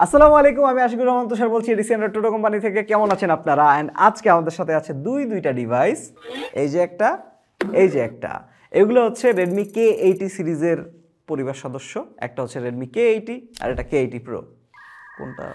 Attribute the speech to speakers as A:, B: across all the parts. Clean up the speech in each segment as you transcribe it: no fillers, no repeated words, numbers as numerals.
A: আসসালামু আলাইকুম, আমি আশিকুর রহমান তুষার বলছি এডিসি অ্যান্ড্রয়েড টোটো কোম্পানি থেকে। কেমন আছেন আপনারা? অ্যান্ড আজকে আমাদের সাথে আছে দুইটা ডিভাইস। এই যে একটা, এই যে একটা। এগুলো হচ্ছে রেডমি K80 সিরিজের পরিবার সদস্য। একটা হচ্ছে রেডমি K80 আর এটা K80 প্রো। কোনটা?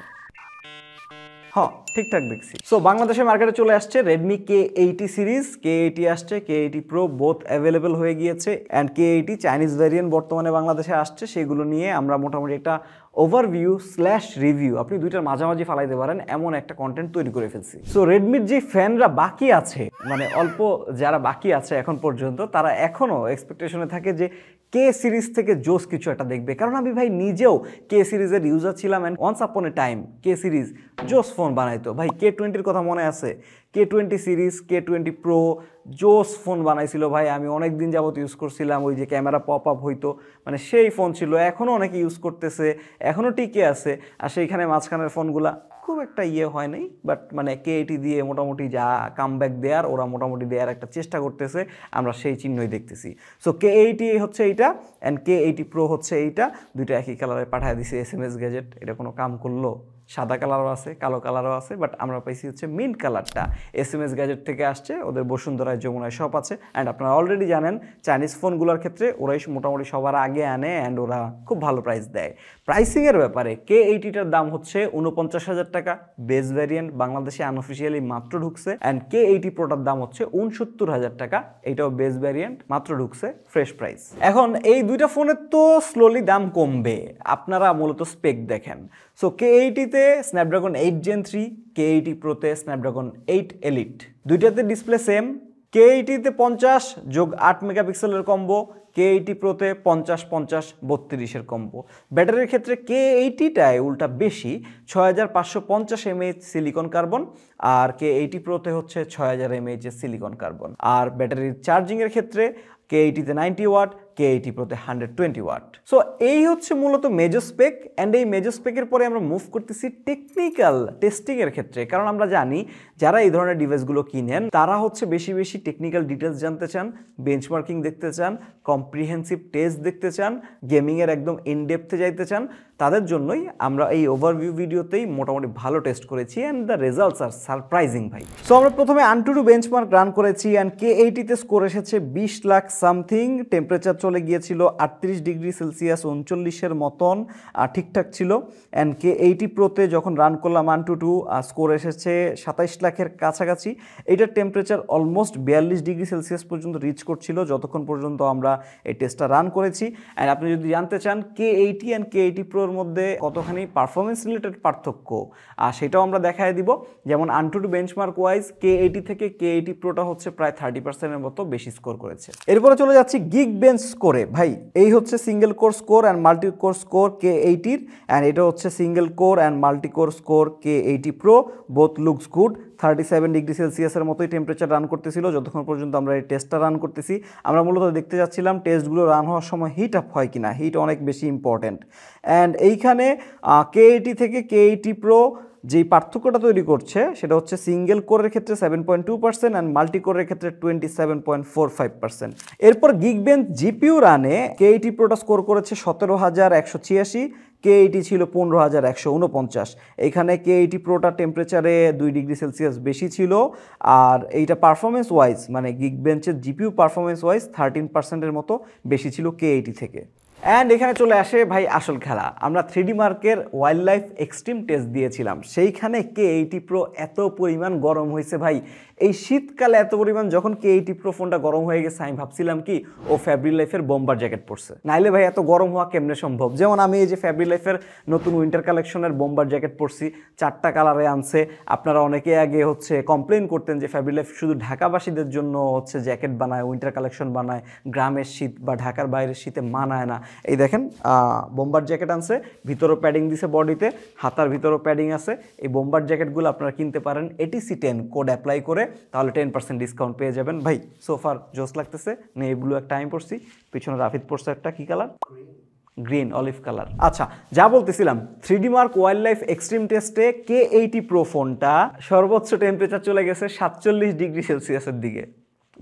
A: হ্যাঁ, ঠিকঠাক দেখছি। সো বাংলাদেশের মার্কেটে চলে আসছে রেডমি K80 সিরিজ। K80 আসছে, K80 প্রো বোথ অ্যাভেলেবেল হয়ে গিয়েছে। অ্যান্ড K80 চাইনিজ ভ্যারিয়েন্ট বর্তমানে বাংলাদেশে আসছে। সেগুলো নিয়ে আমরা মোটামুটি একটা ওভারভিউ স্ল্যাশ রিভিউ, আপনি দুইটার মাঝামাঝি ফালাইতে পারেন এমন একটা কন্টেন্ট তৈরি করে ফেলছি। সো রেডমির যে ফ্যানরা বাকি আছে, মানে অল্প যারা বাকি আছে এখন পর্যন্ত, তারা এখনও এক্সপেকটেশনে থাকে যে কে সিরিজ থেকে জোস কিছু একটা দেখবে। কারণ আমি ভাই নিজেও কে সিরিজের ইউজার ছিলাম। And once upon a time K series জোস ফোন বানাইতো ভাই। K20 কথা মনে আছে? K20 সিরিজ, K20 প্রো জোস ফোন বানাইছিল ভাই। আমি অনেক দিন যাবত ইউজ করছিলাম। ওই যে ক্যামেরা পপ আপ হইতো, মানে সেই ফোন ছিল। এখনও অনেকে ইউজ করতেছে, এখনও টিকে আছে। আর সেইখানে মাঝখানের ফোনগুলা খুব একটা হয় নাই, বাট মানে K80 দিয়ে মোটামুটি যা কামব্যাক দেয়ার, ওরা মোটামুটি দেওয়ার একটা চেষ্টা করতেছে। আমরা সেই চিহ্নই দেখতেছি। সো K80 হচ্ছে এইটা, অ্যান্ড K80 প্রো হচ্ছে এইটা। দুইটা একই কালারে পাঠিয়ে দিছে SMS গ্যাজেট। এটা কোনো কাম করলো? সাদা কালারও আছে, কালো কালারও আছে, বাট আমরা পাইছি হচ্ছে মিন্ট কালারটা। SMS গ্যাজেট থেকে আসছে, ওদের বসুন্ধরায়, যমুনায় সব আছে। অ্যান্ড আপনারা অলরেডি জানেন চাইনিজ ফোনগুলোর ক্ষেত্রে ওরাই মোটামুটি সবার আগে আনে, অ্যান্ড ওরা খুব ভালো প্রাইস দেয়। প্রাইসিংয়ের ব্যাপারে K80টার দাম হচ্ছে 49,000 টাকা বেস ভ্যারিয়েন্ট, বাংলাদেশে আনঅফিসিয়ালি মাত্র ঢুকছে। অ্যান্ড K80 প্রোটার দাম হচ্ছে 69,000 টাকা, এইটাও বেস ভ্যারিয়েন্ট, মাত্র ঢুকছে, ফ্রেশ প্রাইস। এখন এই দুইটা ফোনের তো স্লোলি দাম কমবে, আপনারা মূলত স্পেক দেখেন। সো K80-তে স্ন্যাপড্রাগন 8 Gen 3, K80 প্রোতে স্ন্যাপড্রাগন 8 এলিট। দুইটাতে ডিসপ্লে সেম। K80-তে 50 যোগ 8 মেগাপিক্সেলের কম্বো, K80 প্রোতে 50-50 32-এর কম্বো। ব্যাটারির ক্ষেত্রে K80টায় উল্টা বেশি, 6550 mAh সিলিকন কার্বন, আর K80 প্রোতে হচ্ছে 6000 mAh সিলিকন কার্বন। আর ব্যাটারির চার্জিংয়ের ক্ষেত্রে K80-তে 90 ওয়াট, K80 প্রোতে 120 ওয়াট। সো এই হচ্ছে মূলত মেজর স্পেক। অ্যান্ড এই মেজর স্পেকের পরে আমরা মুভ করতেছি টেকনিক্যাল টেস্টিংয়ের ক্ষেত্রে। কারণ আমরা জানি যারা এই ধরনের ডিভাইসগুলো কিনেন তারা হচ্ছে বেশি বেশি টেকনিক্যাল ডিটেলস জানতে চান, বেঞ্চমার্কিং দেখতে চান, কম্প্রিহেন্সিভ টেস্ট দেখতে চান, গেমিংয়ের একদম ইনডেপথে যাইতে চান। তাদের জন্যই আমরা এই ওভারভিউ ভিডিওতেই মোটামুটি ভালো টেস্ট করেছি, and the results are surprising ভাই। সো আমরা প্রথমে AnTuTu বেঞ্চমার্ক রান করেছি, অ্যান্ড K80-তে স্কোর এসেছে 20 লাখ সামথিং। টেম্পারেচার চলে গিয়েছিল 38 ডিগ্রি সেলসিয়াস, 39-এর মতন, ঠিকঠাক ছিল। অ্যান্ড K80 প্রোতে যখন রান করলাম AnTuTu, স্কোর এসেছে 27 লাখের কাছাকাছি। এইটার টেম্পারেচার অলমোস্ট 42 ডিগ্রি সেলসিয়াস পর্যন্ত রিচ করছিল যতক্ষণ পর্যন্ত আমরা এই টেস্টটা রান করেছি। অ্যান্ড আপনি যদি জানতে চান K80 অ্যান্ড K80 প্রোর মধ্যে কতখানি পারফরমেন্স রিলেটেড পার্থক্য, সেটাও আমরা দেখায় দিব। যেমন AnTuTu বেঞ্চমার্ক ওয়াইজ K80 থেকে K80 প্রোটা হচ্ছে প্রায় 30%-এর মতো বেশি স্কোর করেছে। এরপরে চলে যাচ্ছি Geekbench স্কোরে। ভাই এই হচ্ছে single core score and multi core score K80-র, অ্যান্ড এটা হচ্ছে single core and multi core score K80 pro. Both looks good. 37 degree সেলসিয়াসের মতোই টেম্পারেচার রান করতেছিল যতক্ষণ পর্যন্ত আমরা এই টেস্টটা রান করতেছি। আমরা মূলত দেখতে যাচ্ছিলাম টেস্টগুলো রান হওয়ার সময় হিট আপ হয় কিনা। হিট অনেক বেশি ইম্পর্টেন্ট। অ্যান্ড এইখানে K80 থেকে K80 প্রো যেই পার্থক্যটা তৈরি করছে সেটা হচ্ছে সিঙ্গেল কোরের ক্ষেত্রে 7.2% অ্যান্ড মাল্টি কোরের ক্ষেত্রে 27.45%। এরপর Geekbench জিপিইউ রানে K80 প্রোটা স্কোর করেছে 17,186, K80 ছিল 15,149। এখানে K80 প্রোটা টেম্পারেচারে 2 ডিগ্রি সেলসিয়াস বেশি ছিল। আর এইটা পারফরমেন্স ওয়াইজ, মানে Geekbench-এর জিপিইউ পারফরমেন্স ওয়াইজ 13%-এর মতো বেশি ছিল K80 থেকে। অ্যান্ড এখানে চলে আসে ভাই আসল খেলা। আমরা 3D মার্কের ওয়াইল্ড লাইফ এক্সট্রিম টেস্ট দিয়েছিলাম, সেইখানে K80 প্রো এত পরিমাণ গরম হয়েছে ভাই। এই শীতকালে এত পরিমাণ যখন K80 প্রো ফোনটা গরম হয়ে গেছে, আমি ভাবছিলাম কি ও ফ্যাব্রি লাইফের বোম্বার জ্যাকেট পরছে, নাইলে ভাই এত গরম হওয়া কেমনে সম্ভব। যেমন আমি এই যে ফ্যাব্রি লাইফের নতুন উইন্টার কালেকশনের বোম্বার জ্যাকেট পরছি, 4টা কালারে আনছে। আপনারা অনেকে আগে হচ্ছে কমপ্লেন করতেন যে ফ্যাব্রি লাইফ শুধু ঢাকাবাসীদের জন্য হচ্ছে জ্যাকেট বানায়, উইন্টার কালেকশন বানায়, গ্রামের শীত বা ঢাকার বাইরের শীতে মানায় না। এই দেখেন বোম্বার জ্যাকেট আনছে, ভিতরও প্যাডিং দিছে, বডিতে হাতার ভিতরও প্যাডিং আছে। এই বোম্বার জ্যাকেটগুলো আপনারা কিনতে পারেন ATC10 কোড অ্যাপ্লাই করে, তাহলে 10% ডিসকাউন্ট পেয়ে যাবেন। ভাই সোফার জোস লাগতেছে, নেই ব্লু একটা আমি পরছি, পিছনে রাফিদ পরছে একটা কি কালার, গ্রিন অলিভ কালার। আচ্ছা, যা বলতেছিলাম, 3D mark wild life extreme টেস্টে K80 প্রো ফোনটা সর্বোচ্চ টেম্পারেচার চলে গেছে 47 ডিগ্রি সেলসিয়াসের দিকে।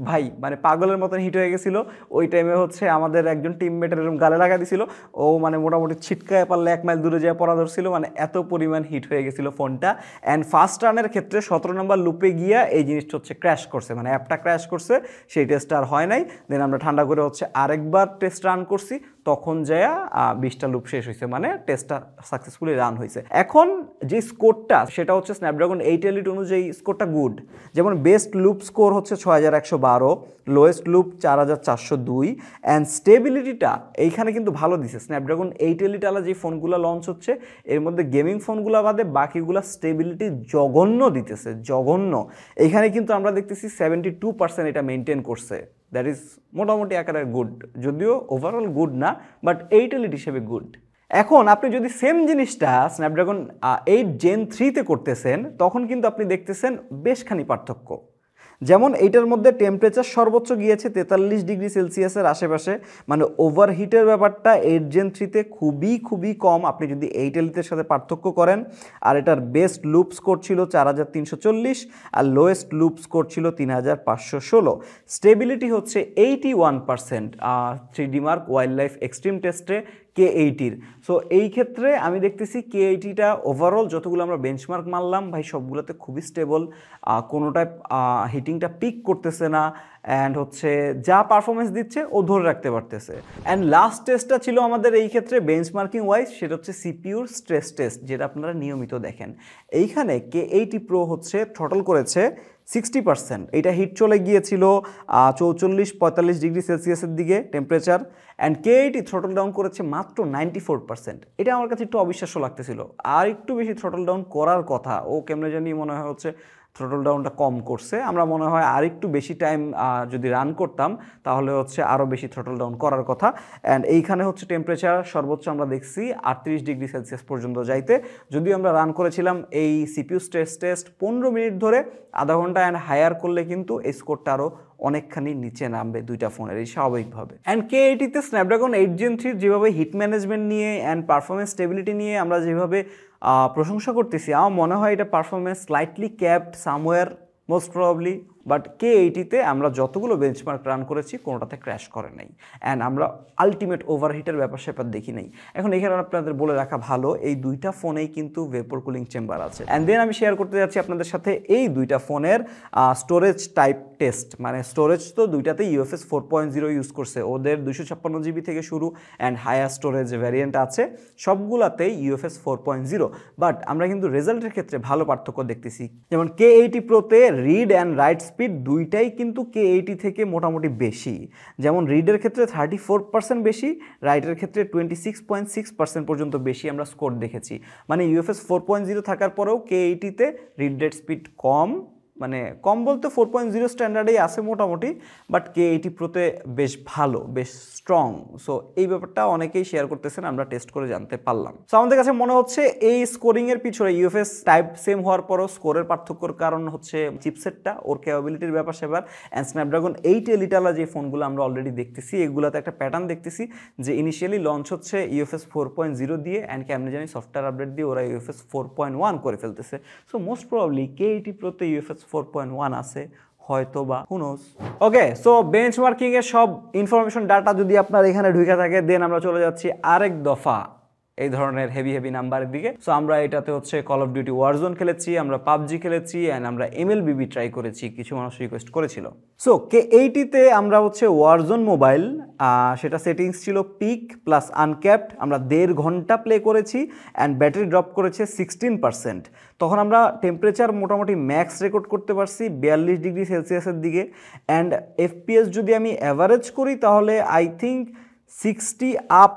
A: ভাই মানে পাগলের মতন হিট হয়ে গেছিলো। ওই টাইমে হচ্ছে আমাদের একজন টিমমেটের এরকম গালে লাগা দিছিল, ও মানে মোটামুটি ছিটকায় পারলে 1 মাইল দূরে যেয়ে পড়া ধরছিল, মানে এত পরিমাণ হিট হয়ে গেছিলো ফোনটা। অ্যান্ড ফার্স্ট রানের ক্ষেত্রে 17 নম্বর লুপে গিয়া এই জিনিসটা হচ্ছে ক্র্যাশ করছে, মানে অ্যাপটা ক্র্যাশ করছে, সেই টেস্টটা আর হয় নাই। দেন আমরা ঠান্ডা করে হচ্ছে আরেকবার টেস্ট রান করছি, তখন যায়া 20টা লুপ শেষ হয়েছে, মানে টেস্টটা সাকসেসফুলি রান হয়েছে। এখন যে স্কোরটা সেটা হচ্ছে স্ন্যাপড্রাগন 8 এলিট অনুযায়ী স্কোরটা গুড। যেমন বেস্ট লুপ স্কোর হচ্ছে 6112, লোয়েস্ট লুপ 4402, অ্যান্ড স্টেবিলিটিটা এইখানে কিন্তু ভালো দিছে। স্ন্যাপড্রাগন 8 এলিট আলা যে ফোনগুলো লঞ্চ হচ্ছে এর মধ্যে গেমিং ফোনগুলো বাদে বাকিগুলো স্টেবিলিটি জঘন্য দিতেছে, জঘন্য। এইখানে কিন্তু আমরা দেখতেছি 72% এটা মেনটেন করছে, দ্যাট ইজ মোটামুটি আকারে গুড, যদিও ওভারঅল গুড না, বাট 8 এলিট হিসেবে গুড। এখন আপনি যদি সেম জিনিসটা স্ন্যাপড্রাগন 8 Gen 3-তে করতেছেন, তখন কিন্তু আপনি দেখতেছেন বেশখানি পার্থক্য। যেমন এইটার মধ্যে টেম্পারেচার সর্বোচ্চ গিয়েছে 43 ডিগ্রি সেলসিয়াসের আশেপাশে, মানে ওভারহিটের ব্যাপারটা 8 Gen 3-তে খুবই কম আপনি যদি 8 এলিটের সাথে পার্থক্য করেন। আর এটার বেস্ট লুপ স্কোর ছিল 4340, আর লোয়েস্ট লুপ স্কোর ছিল 3516। স্টেবিলিটি হচ্ছে 81%, 3D mark wild life extreme টেস্টে K80-র। সো এই ক্ষেত্রে আমি দেখতেছি K80টা ওভারঅল যতগুলো আমরা বেঞ্চমার্ক মারলাম ভাই সবগুলোতে খুবই স্টেবল, কোনোটায় হিটিংটা পিক করতেছে না, অ্যান্ড হচ্ছে যা পারফরমেন্স দিচ্ছে ও ধরে রাখতে পারতেছে। অ্যান্ড লাস্ট টেস্টটা ছিল আমাদের এই ক্ষেত্রে বেঞ্চমার্কিং ওয়াইজ, সেটা হচ্ছে সিপিইউর স্ট্রেস টেস্ট, যেটা আপনারা নিয়মিত দেখেন। এইখানে K80 Pro হচ্ছে থ্রটল করেছে 60%, এটা হিট চলে গিয়েছিল 44-45 ডিগ্রি সেলসিয়াসের দিকে temperature, and K80 throttle down করেছে মাত্র 94%। এটা আমার কাছে একটু অবিশ্বাস্য লাগতেছিল, আর একটু বেশি থ্রটল ডাউন করার কথা, ও কেমনে জানি মনে হয় হচ্ছে থ্রটল ডাউনটা কম করছে। আমরা মনে হয় আর একটু বেশি টাইম যদি রান করতাম তাহলে হচ্ছে আরও বেশি থ্রটল ডাউন করার কথা। অ্যান্ড এইখানে হচ্ছে টেম্পারেচার সর্বোচ্চ আমরা দেখছি 38 ডিগ্রি সেলসিয়াস পর্যন্ত যাইতে, যদিও আমরা রান করেছিলাম এই সিপিইউ স্ট্রেস টেস্ট 15 মিনিট ধরে, আধা ঘন্টা, অ্যান্ড হায়ার করলে কিন্তু এই স্কোরটা আরও অনেকখানি নিচে নামবে দুইটা ফোনের, এই স্বাভাবিকভাবে। অ্যান্ড K80-তে স্ন্যাপড্রাগন 8 Gen 3 যেভাবে হিট ম্যানেজমেন্ট নিয়ে অ্যান্ড পারফরমেন্স স্টেবিলিটি নিয়ে আমরা যেভাবে প্রশংসা করতেছি, আমার মনে হয় এটা performance slightly capped somewhere most probably, but K80-তে আমরা যতগুলো বেঞ্চমার্ক রান করেছি কোনোটাতে ক্র্যাশ করে নাই, অ্যান্ড আমরা আলটিমেট ওভারহিটের ব্যাপার স্যাপার দেখি নাই। এখন এখানে আপনাদের বলে রাখা ভালো, এই দুইটা ফোনেই কিন্তু ভেপর কুলিং চেম্বার আছে। অ্যান্ড দেন আমি শেয়ার করতে যাচ্ছি আপনাদের সাথে এই দুইটা ফোনের স্টোরেজ টাইপ টেস্ট, মানে স্টোরেজ তো দুইটাতেই UFS 4.0 ইউজ করছে, ওদের 256 GB থেকে শুরু, অ্যান্ড হায়ার স্টোরেজ ভ্যারিয়েন্ট আছে সবগুলাতেই UFS 4.0, বাট আমরা কিন্তু রেজাল্টের ক্ষেত্রে ভালো পার্থক্য দেখতেছি। যেমন K80 Pro-তে রিড অ্যান্ড রাইট স্পিড দুইটাই কিন্তু K80 থেকে মোটামুটি বেশি। যেমন রিডের ক্ষেত্রে 34% বেশি, রাইটের ক্ষেত্রে 26.6% পর্যন্ত বেশি আমরা স্কোর দেখেছি। মানে UFS 4.0 থাকার পরেও K80-তে রিড রেট স্পিড কম, মানে কম বলতে 4.0 স্ট্যান্ডার্ডেই আছে মোটামুটি, বাট K80 Pro-তে বেশ ভালো, বেশ স্ট্রং। সো এই ব্যাপারটা অনেকেই শেয়ার করতেছেন, আমরা টেস্ট করে জানতে পারলাম। সো আমাদের কাছে মনে হচ্ছে এই স্কোরিংয়ের পিছনে UFS টাইপ সেম হওয়ার পরও স্কোরের পার্থক্যর কারণ হচ্ছে চিপসেটটা, ওর ক্যাপাবিলিটির ব্যাপার সেবার। অ্যান্ড স্ন্যাপড্রাগন 8 এলিটালা যে ফোনগুলো আমরা অলরেডি দেখতেছি, এগুলোতে একটা প্যাটার্ন দেখতেছি যে ইনিশিয়ালি লঞ্চ হচ্ছে UFS 4.0 দিয়ে, অ্যান্ড কেমনে জানি সফটওয়্যার আপডেট দিয়ে ওরা UFS 4.1 করে ফেলতেছে। So most probably K80 Pro-তে UFS 4.1 আছে হয়তো বা, হু নোস। ওকে, সো বেঞ্চমার্কিং এর সব ইনফরমেশন ডাটা যদি আপনার এখানে ঢুকে থাকে, দেন আমরা চলে যাচ্ছি আরেক দফা এই ধরনের হেভি নাম্বারের দিকে। সো আমরা এটাতে হচ্ছে কল অফ ডিউটি ওয়ারজোন খেলেছি, আমরা পাবজি খেলেছি, অ্যান্ড আমরা MLBB ট্রাই করেছি, কিছু মানুষ রিকোয়েস্ট করেছিল। সো K80-তে আমরা হচ্ছে ওয়ারজোন মোবাইল, সেটা সেটিংস ছিল পিক প্লাস আনক্যাপড, আমরা 1.5 ঘন্টা প্লে করেছি, অ্যান্ড ব্যাটারি ড্রপ করেছে 16%। তখন আমরা টেম্পারেচার মোটামুটি ম্যাক্স রেকর্ড করতে পারছি 42 ডিগ্রি সেলসিয়াসের দিকে, অ্যান্ড FPS যদি আমি অ্যাভারেজ করি তাহলে আই থিঙ্ক 60 আপ,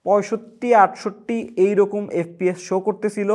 A: 65-68 এইরকম FPS শো করতেছিল,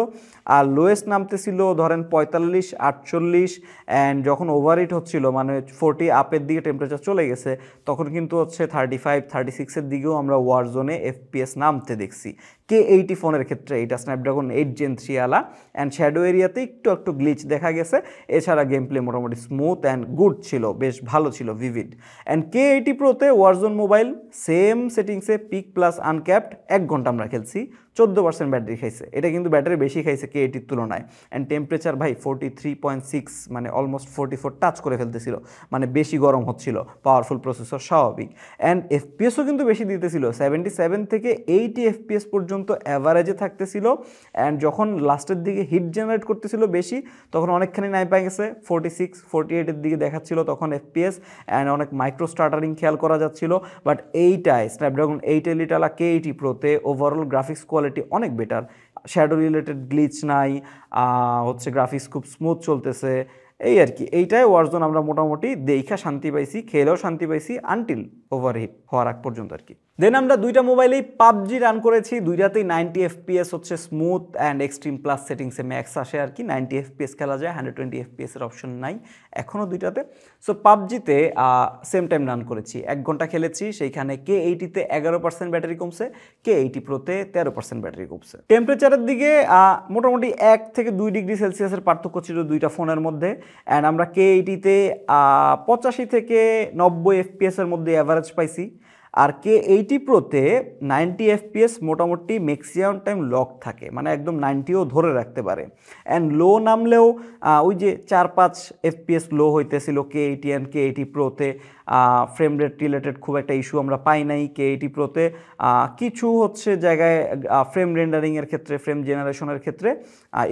A: আর লোয়েস্ট নামতেছিল ধরেন 45-48, অ্যান্ড যখন ওভারহিট হচ্ছিল মানে 40 আপের দিকে টেম্পারেচার চলে গেছে তখন কিন্তু হচ্ছে 35-36-এর দিকেও আমরা ওয়ারজোনে FPS নামতে দেখছি। K80 ফোনের ক্ষেত্রে এটা স্ন্যাপড্রাগন 8 Gen 3 আলা, অ্যান্ড শ্যাডো এরিয়াতে একটু গ্লিচ দেখা গেছে, এছাড়া গেম প্লে মোটামুটি স্মুথ অ্যান্ড গুড ছিল, বেশ ভালো ছিল, ভিভিড। অ্যান্ড K80 Pro-তে ওয়ারজোন মোবাইল সেম সেটিংসে পিক প্লাস আনক্যাপড 1 ঘন্টা আমরা খেলছি, 14% ব্যাটারি খাইছে, এটা কিন্তু ব্যাটারি বেশি খাইছে K80 তুলনায়। অ্যান্ড টেম্পারেচার ভাই 43.6 মানে অলমোস্ট 44 টাচ করে ফেলতেছিল, মানে বেশি গরম হচ্ছিল, পাওয়ারফুল প্রসেসর স্বাভাবিক। অ্যান্ড এফপিএসও কিন্তু বেশি দিতেছিল, 77 থেকে 80 এফপিএস পর্যন্ত অ্যাভারেজে থাকতেছিল। অ্যান্ড যখন লাস্টের দিকে হিট জেনারেট করতেছিল বেশি, তখন অনেকখানি নাই পাই গেছে, 46 48-এর দিকে দেখাচ্ছিল তখন এফপিএস। অ্যান্ড অনেক মাইক্রো স্টার্টারিং খেয়াল করা যাচ্ছিল। বাট এইটায় স্ন্যাপড্রাগন 8 এলিটালা K80 প্রোতে ওভারঅল গ্রাফিক্স কোয়ালিটি অনেক বেটার, শ্যাডো রিলেটেড গ্লিচ নাই, হচ্ছে গ্রাফিক্স খুব স্মুথ চলতেছে, এই আর কি। এইটাই ওয়ারজোন আমরা মোটামুটি দেখা শান্তি পাইছি, খেলেও শান্তি পাইছি আনটিল ওভারহিট হওয়ার আগ পর্যন্ত আর কি। দেন আমরা দুইটা মোবাইলেই পাবজি রান করেছি, দুইটাতেই 90 এফপিএস হচ্ছে স্মুথ অ্যান্ড এক্সট্রিম প্লাস সেটিংসে ম্যাক্স আসে আর কি, 90 এফপিএস খেলা যায়, 120 এফপিএস এর অপশন নাই এখনও দুইটাতে। সো পাবজিতে সেম টাইম রান করেছি, 1 ঘন্টা খেলেছি, সেইখানে K80-তে 11% ব্যাটারি কমছে, K80 প্রোতে 13% ব্যাটারি কমছে। টেম্পারেচারের দিকে মোটামুটি 1 থেকে 2 ডিগ্রি সেলসিয়াসের পার্থক্য ছিল দুইটা ফোনের মধ্যে। অ্যান্ড আমরা K80-তে 85 থেকে 90 এফপিএস এর মধ্যে অ্যাভারেজ পাইছি, আর K80 প্রোতে 90 এফপিএস মোটামুটি ম্যাক্সিমাম টাইম লক থাকে, মানে একদম 90ও ধরে রাখতে পারে। অ্যান্ড লো নামলেও ওই যে 4-5 এফপিএস লো হইতেছিল K80 অ্যান্ড K80 প্রোতে। ফ্রেম রেট রিলেটেড খুব একটা ইস্যু আমরা পাই নাই K80 প্রোতে। কিছু হচ্ছে জায়গায় ফ্রেম রেন্ডারিংয়ের ক্ষেত্রে, ফ্রেম জেনারেশনের ক্ষেত্রে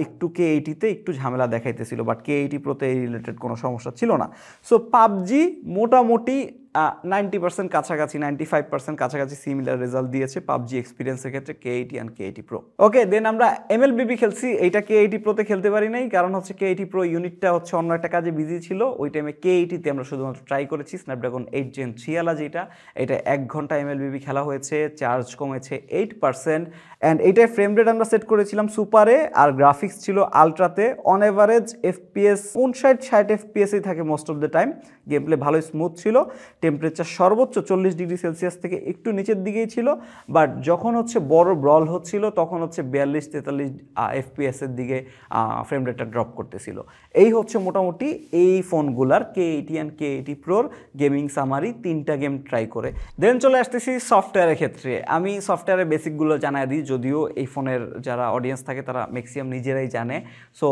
A: একটু K80-তে একটু ঝামেলা দেখাইতেছিল, বাট K80 প্রোতে এই রিলেটেড কোনো সমস্যা ছিল না। সো পাবজি মোটামুটি 90% কাছাকাছি, 95% কাছাকাছি সিমিলার রেজাল্ট দিয়েছে পাবজি এক্সপিরিয়েন্সের ক্ষেত্রে K80 অ্যান্ড K80 প্রো। ওকে, দেন আমরা MLBB খেলছি, এইটা K80 প্রোতে খেলতে পারি নাই, কারণ হচ্ছে K80 প্রো ইউনিটটা হচ্ছে অন্য একটা কাজে বিজি ছিল। ওই টাইমে K80-তে আমরা শুধুমাত্র ট্রাই করেছি স্ন্যাপড্রাগন 8 Gen 3 আলা যেটা, এটা 1 ঘন্টা MLBB খেলা হয়েছে, চার্জ কমেছে 8%। অ্যান্ড এইটায় ফ্রেম রেট আমরা সেট করেছিলাম সুপারে, আর গ্রাফিক্স ছিল আলট্রাতে। অন এভারেজ এফপিএস 59-60 এফপিএসই থাকে most of the time, game play ভালোই স্মুথ ছিল। টেম্পারেচার সর্বোচ্চ 40 ডিগ্রি সেলসিয়াস থেকে একটু নিচের দিকেই ছিল, বাট যখন হচ্ছে বড় ব্রল হচ্ছিল তখন হচ্ছে 42-43 এফপিএসের দিকে ফ্রেম রেটটা ড্রপ করতেছিল। এই হচ্ছে মোটামুটি এই ফোনগুলার K80 অ্যান্ড K80 প্রোর গেমিং সামারি, 3টা গেম ট্রাই করে। দেন চলে আসতেছি সফটওয়্যারের ক্ষেত্রে। আমি সফটওয়্যারের বেসিকগুলো জানাই দিই, যদিও এই ফোনের যারা অডিয়েন্স থাকে তারা ম্যাক্সিমাম নিজেরাই জানে। So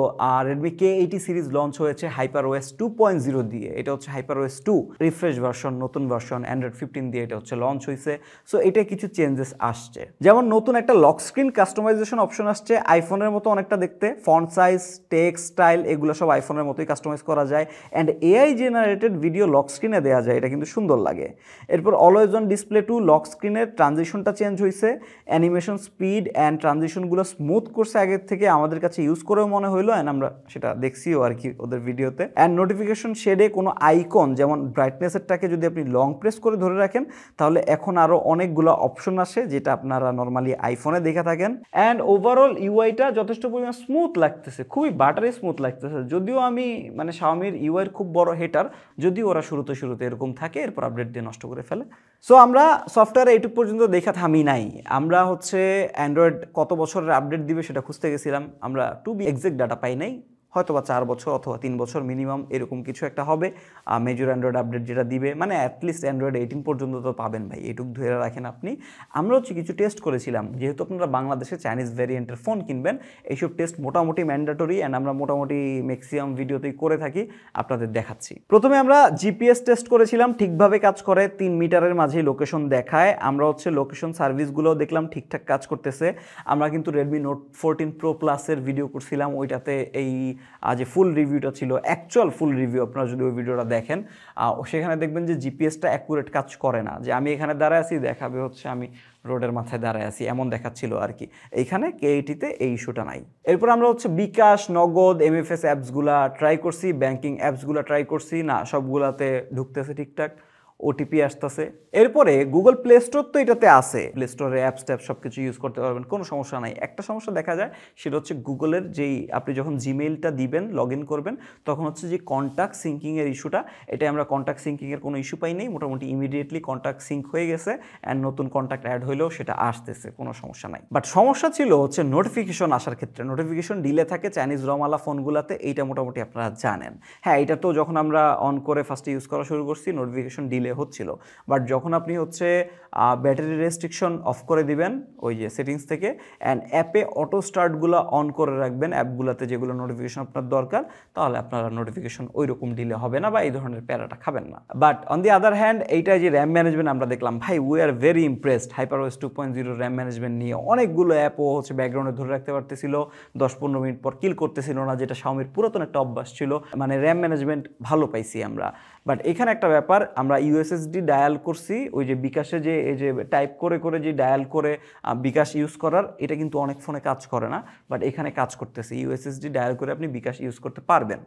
A: Redmi K80 series launch হয়েছে HyperOS 2.0 দিয়ে, এটা হচ্ছে HyperOS 2 রিফ্রেশ ভার্সন, নতুন ভার্সন Android 15 দিয়ে এটা হচ্ছে লঞ্চ হয়েছে। সো এটা কিছু চেঞ্জেস আসছে, যেমন নতুন একটা লক স্ক্রিন কাস্টমাইজেশন অপশন আসছে, আইফোনের মতো অনেকটা দেখতে, ফন্ট সাইজ, টেক্সট স্টাইল এগুলো সব আইফোনের মতোই কাস্টমাইজ করা যায়। And AI generated video lock স্ক্রিনে দেওয়া যায়, এটা কিন্তু সুন্দর লাগে। এরপর always on display to lock স্ক্রিনের ট্রানজিশনটা চেঞ্জ হয়েছে, অ্যানিমেশন স্পিড অ্যান্ড ট্রানজিশনগুলো স্মুথ করছে আগের থেকে, আমাদের কাছে ইউজ করেও মনে হইলো, অ্যান্ড আমরা সেটা দেখছিও আর কি ওদের ভিডিওতে। অ্যান্ড নোটিফিকেশন শেডে কোনো আইকন যেমন ব্রাইটনেসেরটাকে যদি আপনি লং প্রেস করে ধরে রাখেন, তাহলে এখন আরও অনেকগুলো অপশন আসে যেটা আপনারা নর্মালি আইফোনে দেখে থাকেন। অ্যান্ড ওভারঅল ইউআইটা যথেষ্ট পরিমাণ স্মুথ লাগতেছে, খুবই বাটারি স্মুথ লাগতেছে। যদিও আমি মানে শাওমির ইউআইয়ের খুব বড় হেটার, যদিও ওরা শুরুতে এরকম থাকে, এরপর আপডেট দিয়ে নষ্ট করে ফেলে। সো আমরা সফটওয়্যারে এইটুকু পর্যন্ত দেখা থামি নাই, আমরা হচ্ছে অ্যান্ড্রয়েড কত বছরের আপডেট দিবে সেটা খুঁজতে গেছিলাম। আমরা টু বি এক্সাক্ট ডাটা পাই নাই, হয়তো বা 4 বছর অথবা 3 বছর মিনিমাম এরকম কিছু একটা হবে মেজর অ্যান্ড্রয়েড আপডেট যেটা দিবে, মানে অ্যাটলিস্ট অ্যান্ড্রয়েড 18 পর্যন্ত তো পাবেন ভাই, এটুক ধরে রাখেন আপনি। আমরা হচ্ছে কিছু টেস্ট করেছিলাম, যেহেতু আপনারা বাংলাদেশে চাইনিজ ভ্যারিয়েন্টের ফোন কিনবেন, এইসব টেস্ট মোটামুটি ম্যান্ডেটরি, অ্যান্ড আমরা মোটামুটি ম্যাক্সিমাম ভিডিওতেই করে থাকি, আপনাদের দেখাচ্ছি। প্রথমে আমরা জিপিএস টেস্ট করেছিলাম, ঠিকভাবে কাজ করে, 3 মিটারের মাঝেই লোকেশন দেখায়। আমরা হচ্ছে লোকেশন সার্ভিসগুলো দেখলাম ঠিকঠাক কাজ করতেছে। আমরা কিন্তু রেডমি নোট 14 প্রো প্লাসের ভিডিও করছিলাম, ওইটাতে এই যে ফুল রিভিউটা ছিল, অ্যাকচুয়াল ফুল রিভিউ, আপনারা যদি ওই ভিডিওটা দেখেন সেখানে দেখবেন যে জিপিএসটা অ্যাকুরেট কাজ করে না, যে আমি এখানে দাঁড়ায় আছি দেখাবে হচ্ছে আমি রোডের মাথায় দাঁড়ায় আছি, এমন দেখাচ্ছিল আর কি। এইখানে K80-তে এই ইস্যুটা নাই। এরপর আমরা হচ্ছে বিকাশ, নগদ, এমএফএস অ্যাপসগুলা ট্রাই করছি, ব্যাংকিং অ্যাপসগুলা ট্রাই করছি, না সবগুলাতে ঢুকতেছে ঠিকঠাক, ওটিপি আসতেছে। এরপরে গুগল প্লে স্টোর তো এটাতে আছে, প্লে স্টোরে অ্যাপস ট্যাপস সব কিছু ইউজ করতে পারবেন, কোনো সমস্যা নাই। একটা সমস্যা দেখা যায়, সেটা হচ্ছে গুগলের যেই আপনি যখন জিমেইলটা দিবেন, লগ ইন করবেন, তখন হচ্ছে যে কন্ট্যাক্ট সিঙ্কিংয়ের ইস্যুটা, এটা আমরা কন্ট্যাক্ট সিঙ্কিংয়ের কোনো ইস্যু পাই নাই, মোটামুটি ইমিডিয়েটলি কন্ট্যাক্ট সিঙ্ক হয়ে গেছে, অ্যান্ড নতুন কন্ট্যাক্ট অ্যাড হইলেও সেটা আসতেছে, কোনো সমস্যা নাই। বাট সমস্যা ছিল হচ্ছে নোটিফিকেশন আসার ক্ষেত্রে, নোটিফিকেশন ডিলে থাকে চাইনিজ রমালা ফোনগুলোতে, এইটা মোটামুটি আপনারা জানেন। হ্যাঁ, এটা তো যখন আমরা অন করে ফার্স্টে ইউজ করা শুরু করছি, নোটিফিকেশন ডিলে হচ্ছিল। বাট যখন আপনি হচ্ছে ব্যাটারি রেস্ট্রিকশন অফ করে দিবেন ওই যে সেটিংস থেকে, অ্যান্ড অ্যাপে অটো স্টার্টগুলো অন করে রাখবেন, অ্যাপগুলোতে যেগুলো নোটিফিকেশন আপনার দরকার, তাহলে আপনারা নোটিফিকেশন ওই রকম ডিলে হবে না বা এই ধরনের প্যারাটা খাবেন না। But on the other hand এইটা যে র্যাম ম্যানেজমেন্ট আমরা দেখলাম, ভাই we are very impressed HyperOS 2.0 RAM management নিয়ে। অনেকগুলো অ্যাপও হচ্ছে ব্যাকগ্রাউন্ডে ধরে রাখতে পারতেছিল, 10-15 মিনিট পর কিল করতেছিল না, যেটা Xiaomiর পুরাতন একটা অভ্যাস ছিল। মানে র্যাম ম্যানেজমেন্ট ভালো পাইছি আমরা। বাট এখানে একটা ব্যাপার, আমরা ইউএসএসডি ডায়াল করছি, ওই যে বিকাশে যে এই যে টাইপ করে করে যে ডায়াল করে বিকাশ ইউজ করার, এটা কিন্তু অনেক ফোনে কাজ করে না, বাট এখানে কাজ করতেছে। ইউএসএসডি ডায়াল করে আপনি বিকাশ ইউজ করতে পারবেন।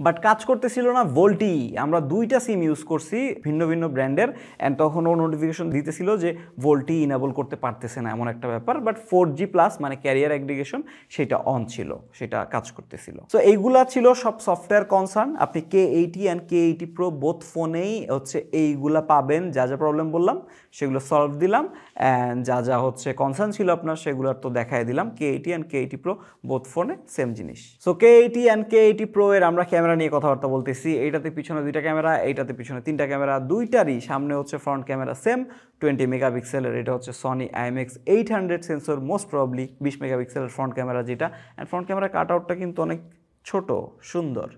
A: বাট কাজ করতেছিল না ভোল্টি। আমরা 2টা সিম ইউজ করছি ভিন্ন ভিন্ন ব্র্যান্ডের, অ্যান্ড তখন ও নোটিফিকেশন দিতেছিল যে ভোল্টি ইনেবল করতে পারতেছে না, এমন একটা ব্যাপার। বাট 4G+ মানে ক্যারিয়ার অ্যাগ্রিগেশন সেটা অন ছিল, সেটা কাজ করতেছিল। সো এইগুলা ছিল সব সফটওয়্যার কনসার্ন। আপনি K80 and K80 Pro both ফোনেই হচ্ছে এইগুলা পাবেন। যা যা প্রবলেম বললাম সেগুলো সলভ দিলাম, অ্যান্ড যা যা হচ্ছে কনসার্ন ছিল আপনার সেগুলোর তো দেখাই দিলাম। K80 and K80 Pro both ফোনে সেম জিনিস। So K80 and K80 Pro এর আমরা ক্যামেরা নিয়ে কথাবার্তা বলতেছি। এইটাতে পিছনে 2টা ক্যামেরা, এইটাতে পিছনে 3টা ক্যামেরা, দুইটারই সামনে হচ্ছে ফ্রন্ট ক্যামেরা সেম 20 মেগাপিক্সেলের। এটা হচ্ছে Sony IMX800 sensor, most probably 20 মেগাপিক্সেলের ফ্রন্ট ক্যামেরা যেটা, অ্যান্ড ফ্রন্ট ক্যামেরা কাট আউটটা কিন্তু অনেক ছোট, সুন্দর।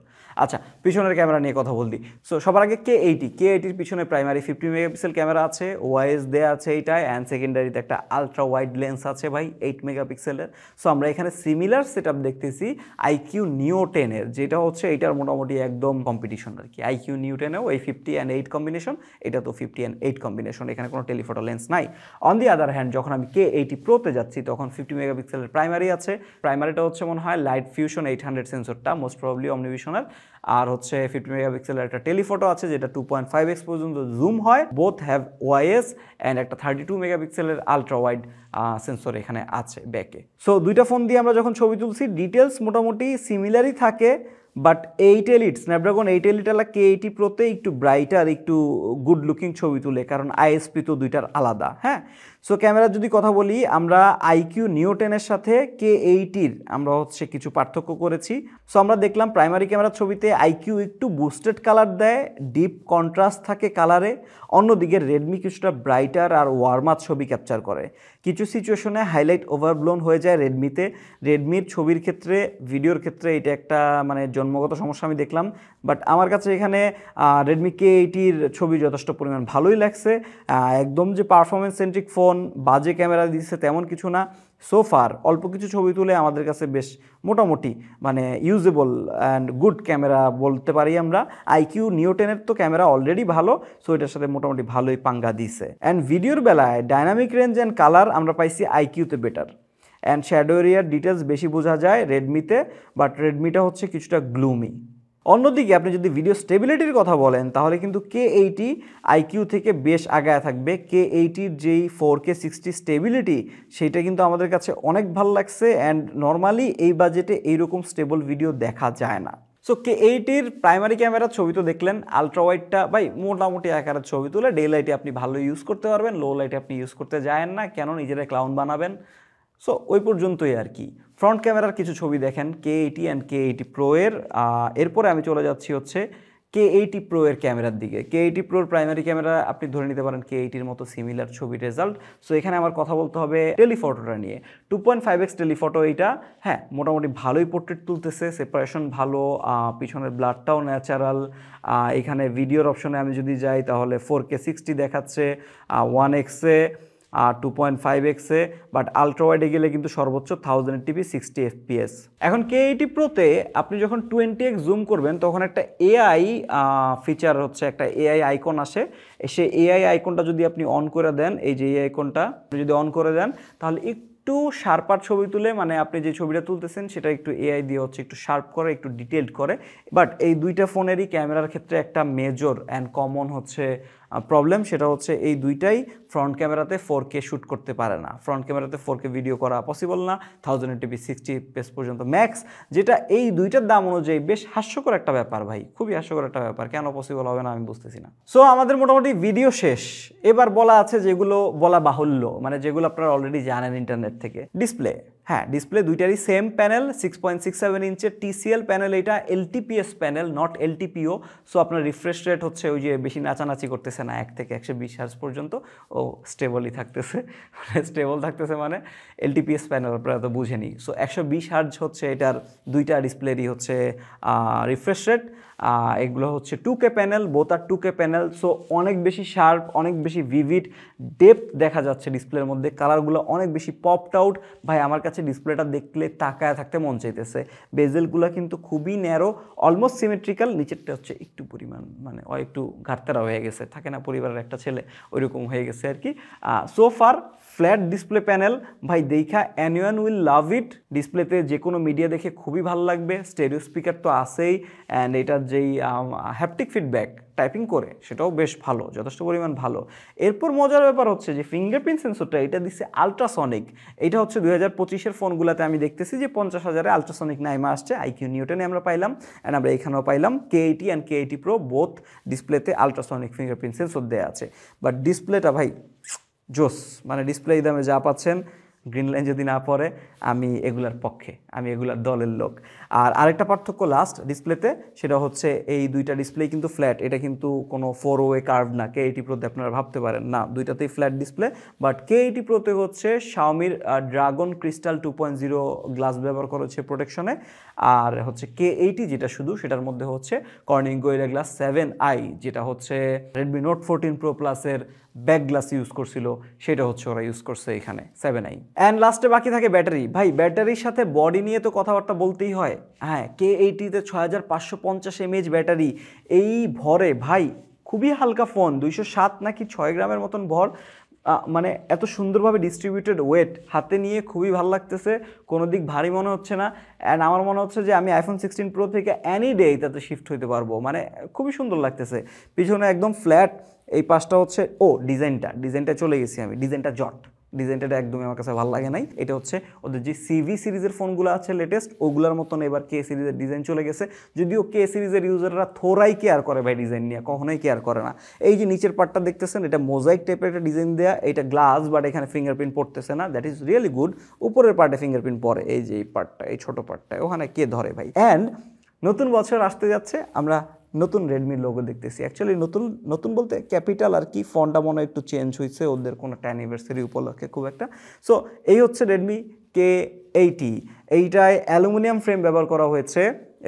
A: আচ্ছা, পিছনের ক্যামেরা নিয়ে কথা বলছি। সো সবার আগে K80-র পিছনে প্রাইমারি 50 মেগাপিক্সেল ক্যামেরা আছে, ওয়াইএস দেয়া আছে এইটায়, অ্যান্ড সেকেন্ডারিতে একটা আলট্রা ওয়াইড লেন্স আছে ভাই 8 মেগাপিক্সেলের। সো আমরা এখানে সিমিলার সেটআপ দেখতেছি IQ Neo 10 এর, যেটা হচ্ছে এইটার মোটামুটি একদম কম্পিটিশন আর কি। IQ Neo 10 এও এই 50 and 8 কম্বিনেশন, এটা তো 50 and 8 কম্বিনেশন, এখানে কোনো টেলিফটো লেন্স নাই। অন দি আদার হ্যান্ড যখন আমি K80 Proতে যাচ্ছি তখন 50 মেগাপিক্সেলের প্রাইমারি আছে। প্রাইমারিটা হচ্ছে মনে হয় লাইট ফিউশন 800 সেন্সরটা, মোস্ট প্রবাবলি অমনিভিশনের। আর হচ্ছে 50 মেগাপিক্সেলের একটা টেলিফটো আছে যেটা 2.5x পর্যন্ত জুম হয়। বোথ হ্যাভ ওয়াইএস, অ্যান্ড একটা 32 মেগাপিক্সেলের আলট্রা ওয়াইড সেন্সর এখানে আছে ব্যাকে। সো 2টা ফোন দিয়ে আমরা যখন ছবি তুলছি ডিটেলস মোটামুটি সিমিলারই থাকে, বাট 8 Elite স্ন্যাপড্রাগন 8 Elite আলা K80 Proতে একটু ব্রাইটার, একটু গুড লুকিং ছবি তুলে, কারণ আইএসপি তো দুইটার আলাদা। হ্যাঁ, সো ক্যামেরার যদি কথা বলি, আমরা IQ Neo 10 এর সাথে K80-র আমরা হচ্ছে কিছু পার্থক্য করেছি। সো আমরা দেখলাম প্রাইমারি ক্যামেরার ছবিতে IQ একটু বুস্টেড কালার দেয়, ডিপ কন্ট্রাস্ট থাকে কালারে। অন্যদিকে রেডমি কিছুটা ব্রাইটার আর ওয়ার্মার ছবি ক্যাপচার করে। কিছু সিচুয়েশনে হাইলাইট ওভারব্লোন হয়ে যায় রেডমিতে। রেডমির ছবির ক্ষেত্রে, ভিডিওর ক্ষেত্রে এটা একটা মানে জন্মগত সমস্যা আমি দেখলাম। বাট আমার কাছে এখানে রেডমি K80-র ছবি যথেষ্ট পরিমাণ ভালোই লাগছে। একদম যে পারফরমেন্স সেন্ট্রিক ফোন, বাজে ক্যামেরা দিচ্ছে তেমন কিছু না। সোফার অল্প কিছু ছবি তুলে আমাদের কাছে বেশ মোটামুটি মানে ইউজেবল অ্যান্ড গুড ক্যামেরা বলতে পারি আমরা। IQ Neo 10-এর তো ক্যামেরা অলরেডি ভালো, সো এটার সাথে মোটামুটি ভালোই পাঙ্গা দিছে। অ্যান্ড ভিডিওর বেলায় ডাইনামিক রেঞ্জ অ্যান্ড কালার আমরা পাইছি IQ-তে বেটার, অ্যান্ড শ্যাডো এরিয়ার ডিটেলস বেশি বোঝা যায় রেডমিতে, বাট রেডমিটা হচ্ছে কিছুটা গ্লুমি। অন্যদিকে আপনি যদি ভিডিও স্টেবিলিটির কথা বলেন তাহলে কিন্তু K80 IQ থেকে বেশ আগায় থাকবে। K80-র যেই 4K 60 স্টেবিলিটি সেইটা কিন্তু আমাদের কাছে অনেক ভালো লাগছে, অ্যান্ড নর্মালি এই বাজেটে এইরকম স্টেবল ভিডিও দেখা যায় না। সো K80-র প্রাইমারি ক্যামেরার ছবি তো দেখলেন, আলট্রা ওয়াইডটা ভাই মোটামুটি আকারের ছবি তুলে ডে লাইটে আপনি ভালো ইউজ করতে পারবেন, লো লাইটে আপনি ইউজ করতে যায়েন না, কেন নিজেরা ক্লাউন বানাবেন। সো ওই পর্যন্তই আর কি। ফ্রন্ট ক্যামেরার কিছু ছবি দেখেন K80 অ্যান্ড K80 Pro এর। এরপরে আমি চলে যাচ্ছি হচ্ছে K80 Pro এর ক্যামেরার দিকে। K80 Proর প্রাইমারি ক্যামেরা আপনি ধরে নিতে পারেন K80-র মতো সিমিলার ছবি রেজাল্ট। সো এখানে আমার কথা বলতে হবে টেলিফটোটা নিয়ে। 2.5x টেলিফটো এইটা, হ্যাঁ মোটামুটি ভালোই পোর্ট্রেট তুলতেছে, সেপারেশন ভালো, পিছনের ব্লাডটাও ন্যাচারাল। এখানে ভিডিওর অপশনে আমি যদি যাই তাহলে 4K 60 দেখাচ্ছে 1x-এ, 2.5x-এ, বাট আলট্রা ওয়াইডে গেলে কিন্তু সর্বোচ্চ 1080p 60 fps। এখন K80 Proতে আপনি যখন 20x জুম করবেন তখন একটা AI ফিচার হচ্ছে, একটা AI আইকন আসে। সে AI আইকনটা যদি আপনি অন করে দেন, এই যে এই আইকনটা আপনি যদি অন করে দেন তাহলে একটু শার্পার ছবি তুলে, মানে আপনি যে ছবিটা তুলতেছেন সেটা একটু AI দিয়ে হচ্ছে একটু শার্প করে, একটু ডিটেলড করে। বাট এই দুইটা ফোনেরই ক্যামেরার ক্ষেত্রে একটা মেজর অ্যান্ড কমন হচ্ছে প্রবলেম, সেটা হচ্ছে এই দুইটাই ফ্রন্ট ক্যামেরাতে 4K শ্যুট করতে পারে না। ফ্রন্ট ক্যামেরাতে 4K ভিডিও করা পসিবল না, 1080p 60 fps পর্যন্ত ম্যাক্স, যেটা এই দুইটার দাম অনুযায়ী বেশ হাস্যকর একটা ব্যাপার ভাই, খুবই হাস্যকর একটা ব্যাপার। কেন পসিবল হবে না আমি বুঝতেছি না। সো আমাদের মোটামুটি ভিডিও শেষ। এবার বলা আছে যেগুলো বলা বাহুল্য, মানে যেগুলো আপনারা অলরেডি জানেন ইন্টারনেট থেকে। ডিসপ্লে, হ্যাঁ ডিসপ্লে দুইটারই সেম প্যানেল 6.67 ইঞ্চের TCL প্যানেল, এটা LTPS panel not LTPO। So আপনার রিফ্রেশ রেট হচ্ছে ওই যে বেশি নাচানাচি করতেছে না, 1 থেকে 120 হার্জ পর্যন্ত ও স্টেবলই থাকতেছে। স্টেবল থাকতেছে মানে LTPS প্যানেল আপনারা তো বুঝেনি। সো 120 হার্জ হচ্ছে এটার দুইটা ডিসপ্লেরই হচ্ছে রিফ্রেশ রেট। এগুলো হচ্ছে 2K প্যানেল, বোথ আর 2K প্যানেল। সো অনেক বেশি শার্প, অনেক বেশি ভিভিড, ডেপথ দেখা যাচ্ছে ডিসপ্লের মধ্যে, কালারগুলো অনেক বেশি পপড আউট। ভাই আমার কাছে ডিসপ্লেটা দেখলে তাকায় থাকতে মন চাইতেছে। বেজেলগুলো কিন্তু খুবই ন্যারো, অলমোস্ট সিমেট্রিক্যাল, নিচেরটা হচ্ছে একটু পরিমাণ মানে একটু ঘাটতারা হয়ে গেছে, থাকে না পরিবারের একটা ছেলে ওইরকম হয়ে গেছে আর কি। So far flat display panel ভাই দেখা এনিওয়ান উইল লাভ ইট। ডিসপ্লেতে যে কোনো মিডিয়া দেখে খুবই ভালো লাগবে, স্টেরিও স্পিকার তো আছেই, অ্যান্ড এটার যেই হ্যাপটিক ফিডব্যাক টাইপিং করে সেটাও বেশ ভালো, যথেষ্ট পরিমাণ ভালো। এরপর মজার ব্যাপার হচ্ছে যে ফিঙ্গারপ্রিন্ট সেন্সরটা এটা দিচ্ছে আলট্রাসনিক। এটা হচ্ছে 2025-এর ফোনগুলোতে আমি দেখতেছি যে 50,000-এ আলট্রাসনিক নাইমা আসছে, IQ নিউটনে আমরা পাইলাম, অ্যান্ড আমরা এখানেও পাইলাম K80 and K80 Pro both ডিসপ্লেতে আলট্রাসনিক ফিঙ্গারপ্রিন্ট সেন্সর দেওয়া আছে। বাট ডিসপ্লেটা ভাই জোস, মানে ডিসপ্লে এই দামে যা পাচ্ছেন, গ্রিন লাইন যদি না পড়ে আমি এগুলার পক্ষে, আমি এগুলার দলের লোক। আর আরেকটা পার্থক্য লাস্ট ডিসপ্লেতে, সেটা হচ্ছে এই দুইটা ডিসপ্লে কিন্তু ফ্ল্যাট, এটা কিন্তু কোনো 4-ওয়ে কার্ভ না। K80 Proতে আপনারা ভাবতে পারেন না, দুইটাতেই ফ্ল্যাট ডিসপ্লে। বাট K80 Proতে হচ্ছে শাওমির ড্রাগন ক্রিস্টাল 2.0 গ্লাস ব্যবহার করা হচ্ছে প্রোটেকশনে, আর হচ্ছে K80 যেটা শুধু সেটার মধ্যে হচ্ছে কর্নিং গোরিলা গ্লাস 7i, যেটা হচ্ছে রেডমি নোট 14 Pro প্লাসের ব্যাক গ্লাস ইউজ করছিল, সেটা হচ্ছে ওরা ইউজ করছে এখানে 7i। অ্যান্ড লাস্টে বাকি থাকে ব্যাটারি। ভাই ব্যাটারির সাথে বডি নিয়ে তো কথাবার্তা বলতেই হয়। হ্যাঁ K80-তে 6550 mAh ব্যাটারি, এই ভরে ভাই খুবই হালকা ফোন, 207 নাকি 6 গ্রামের মতন ভর, মানে এত সুন্দরভাবে ডিস্ট্রিবিউটেড ওয়েট, হাতে নিয়ে খুবই ভালো লাগতেছে, কোনো দিক ভারী মনে হচ্ছে না। অ্যান্ড আমার মনে হচ্ছে যে আমি iPhone 16 Pro থেকে এনি ডে এটাতে শিফট হইতে পারবো, মানে খুবই সুন্দর লাগতেছে। পিছনে একদম ফ্ল্যাট, এই পাশটা হচ্ছে ডিজাইনটা চলে গেছি আমি, ডিজাইনটা ডিজাইনটা একদমই আমার কাছে ভালো লাগে নাই। এটা হচ্ছে ওদের যে CV সিরিজের ফোনগুলো আছে লেটেস্ট, ওগুলোর মতন এবার K সিরিজের ডিজাইন চলে গেছে। যদিও K সিরিজের ইউজাররা থোড়াই কেয়ার করে ভাই ডিজাইন নিয়ে, কখনোই কেয়ার করে না। এই যে নিচের পার্টটা দেখতেছেন, এটা মোজাইক টাইপের একটা ডিজাইন দেয়া, এটা গ্লাস, বাট এখানে ফিঙ্গারপ্রিন্ট পড়তেছে না, দ্যাট ইজ রিয়েলি গুড। উপরের পার্টে ফিঙ্গারপ্রিন্ট পড়ে, এই যে এই পার্টটা, এই ছোটো পার্টটা, ওখানে কে ধরে ভাই। অ্যান্ড নতুন বছর আসতে যাচ্ছে, আমরা নতুন রেডমির লোগো দেখতেছি। অ্যাকচুয়ালি নতুন বলতে ক্যাপিটাল আর কি, ফন্টটা মনে একটু চেঞ্জ হয়েছে ওদের কোনো অ্যানিভার্সারি উপলক্ষে খুব একটা। সো এই হচ্ছে রেডমি K80, এইটায় অ্যালুমিনিয়াম ফ্রেম ব্যবহার করা হয়েছে,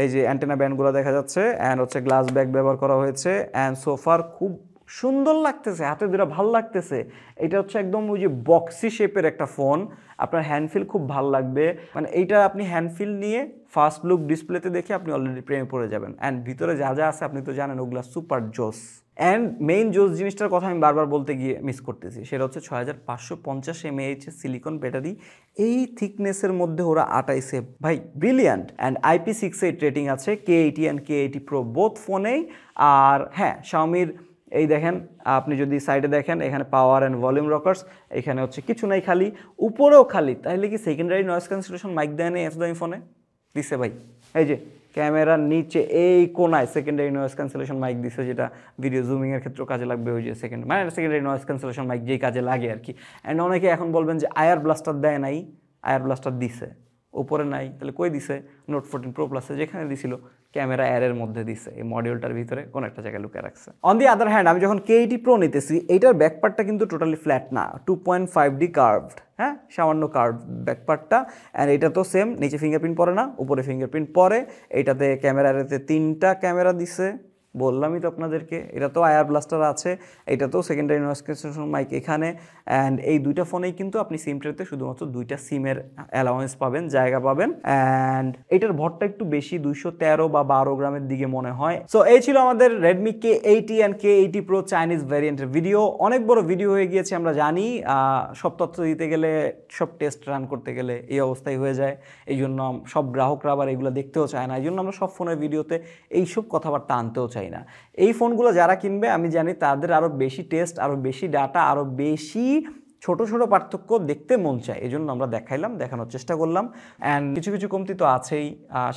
A: এই যে অ্যান্টেনা ব্যান্ডগুলো দেখা যাচ্ছে, অ্যান্ড হচ্ছে গ্লাস ব্যাক ব্যবহার করা হয়েছে, অ্যান্ড সোফার খুব সুন্দর লাগতেছে, হাতে দুটা ভালো লাগতেছে। এটা হচ্ছে একদম ওই যে বক্সি শেপের একটা ফোন, আপনার হ্যান্ডফিল খুব ভালো লাগবে, মানে এইটা আপনি হ্যান্ডফিল নিয়ে ফার্স্ট লুক ডিসপ্লেতে দেখে আপনি অলরেডি প্রেমে পড়ে যাবেন। অ্যান্ড ভিতরে যা যা আছে আপনি তো জানেন, ওগুলা সুপার জোস। অ্যান্ড মেইন জোস জিনিসটার কথা আমি বারবার বলতে গিয়ে মিস করতেছি, সেটা হচ্ছে 6550 mAh সিলিকন ব্যাটারি, এই থিকনেসের মধ্যে ওরা 28 ভাই ব্রিলিয়ান্ট। অ্যান্ড IP68 রেটিং আছে K80 and K80 Pro both ফোনেই। আর হ্যাঁ শাওমির এই দেখেন, আপনি যদি সাইডে দেখেন এখানে পাওয়ার অ্যান্ড ভলিউম রকার্স, এখানে হচ্ছে কিছু নাই খালি, উপরেও খালি। তাহলে কি সেকেন্ডারি নয়েজ ক্যান্সেলেশন মাইক দেয় নেই এত দামি ফোনে? দিছে ভাই, এই যে ক্যামেরার নিচে এই কোনায় সেকেন্ডারি নয়েজ ক্যান্সেলেশন মাইক দিছে, যেটা ভিডিও জুমিংয়ের ক্ষেত্রেও কাজে লাগবে, ওই যে সেকেন্ডারি নয়েজ ক্যান্সেলেশন মাইক যেই কাজে লাগে আর কি। অ্যান্ড অনেকে এখন বলবেন যে আয়ার ব্লাস্টার দেয় নাই, আয়ার ব্লাস্টার দিছে, উপরে নাই, তাহলে কই দিছে? নোট 14 Pro প্লাসে যেখানে দিছিল ক্যামেরা এর মধ্যে দিছে, এই মডিউলটার ভিতরে কোন একটা জায়গায় লুকিয়ে রাখছে। অন দি আদার হ্যান্ড আমি যখন K80 Pro নিতেছি, এইটার ব্যাকপার্টটা কিন্তু টোটালি ফ্ল্যাট না, 2.5D কার্ভড, হ্যাঁ সামান্য কার্ভ ব্যাকপার্টটা। অ্যান্ড এটা তো সেম, নিচে ফিঙ্গারপ্রিন্ট পড়ে না, উপরে ফিঙ্গারপ্রিন্ট পড়ে। এইটাতে ক্যামেরাতে 3টা ক্যামেরা দিছে, বললামই তো আপনাদেরকে। এটা তো আয়ার ব্লাস্টার আছে, এটা তো সেকেন্ডারি নয়েজ ক্যান্সেলেশন মাইক এখানে। অ্যান্ড এই দুইটা ফোনেই কিন্তু আপনি সিম ট্রেতে শুধুমাত্র 2টা সিমের অ্যালাউন্স পাবেন, জায়গা পাবেন। অ্যান্ড এটার ভরটা একটু বেশি, 213 বা 12 গ্রামের দিকে মনে হয়। সো এই ছিল আমাদের Redmi K80 and K80 Pro Chinese ভ্যারিয়েন্টের ভিডিও। অনেক বড় ভিডিও হয়ে গিয়েছে আমরা জানি, সব তথ্য দিতে গেলে, সব টেস্ট রান করতে গেলে এই অবস্থায় হয়ে যায়। এই জন্য সব গ্রাহকরা আবার এগুলো দেখতেও চায় না, এই জন্য আমরা সব ফোনের ভিডিওতে এইসব কথাবার্তা আনতেও চাই না। এই ফোনগুলো যারা কিনবে আমি জানি তাদের আরও বেশি টেস্ট, আরও বেশি ডাটা, আরও বেশি ছোট ছোট পার্থক্য দেখতে মন চায়, এই জন্য আমরা দেখাইলাম, দেখানোর চেষ্টা করলাম। অ্যান্ড কিছু কিছু কমতি তো আছেই,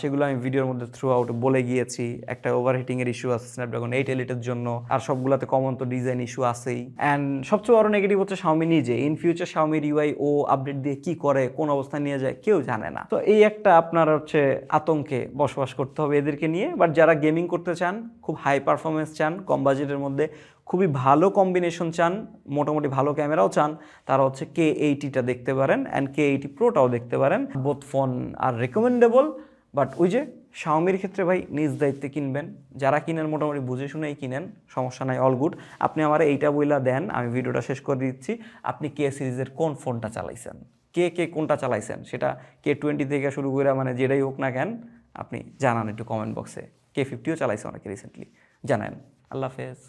A: সেগুলো আমি ভিডিওর মধ্যে থ্রু আউট বলে গিয়েছি। একটা ওভারহিটিংয়ের ইস্যু আছে স্ন্যাপড্রাগন 8 এলিটের জন্য, আর সবগুলোতে কমন তো ডিজাইন ইস্যু আছেই। অ্যান্ড সবচেয়ে বড় নেগেটিভ হচ্ছে শাওমি নিজে। ইন ফিউচার শাওমির ইউআই ও আপডেট দিয়ে কি করে, কোন অবস্থায় নিয়ে যায় কেউ জানে না। তো এই একটা আপনার হচ্ছে আতঙ্কে বসবাস করতে হবে এদেরকে নিয়ে। বাট যারা গেমিং করতে চান, খুব হাই পারফরমেন্স চান, কম বাজেটের মধ্যে খুবই ভালো কম্বিনেশন চান, মোটামুটি ভালো ক্যামেরাও চান, তারা হচ্ছে K80টা দেখতে পারেন, অ্যান্ড K80 Proটাও দেখতে পারেন। Both phone are recommendable. But ওই যে শাওমির ক্ষেত্রে ভাই নিজ দায়িত্বে কিনবেন, যারা কিনেন মোটামুটি বুঝে শুনেই কিনেন, সমস্যা নাই, অল গুড। আপনি আমার এইটা বইলা দেন, আমি ভিডিওটা শেষ করে দিচ্ছি, আপনি কে সিরিজের কোন ফোনটা চালাইছেন, কে কোনটা চালাইছেন, সেটা K20 থেকে শুরু করে মানে যেটাই হোক না কেন, আপনি জানান একটু কমেন্ট বক্সে। K50ও চালাইছে অনেকে রিসেন্টলি, জানান। আল্লাহ হাফেজ।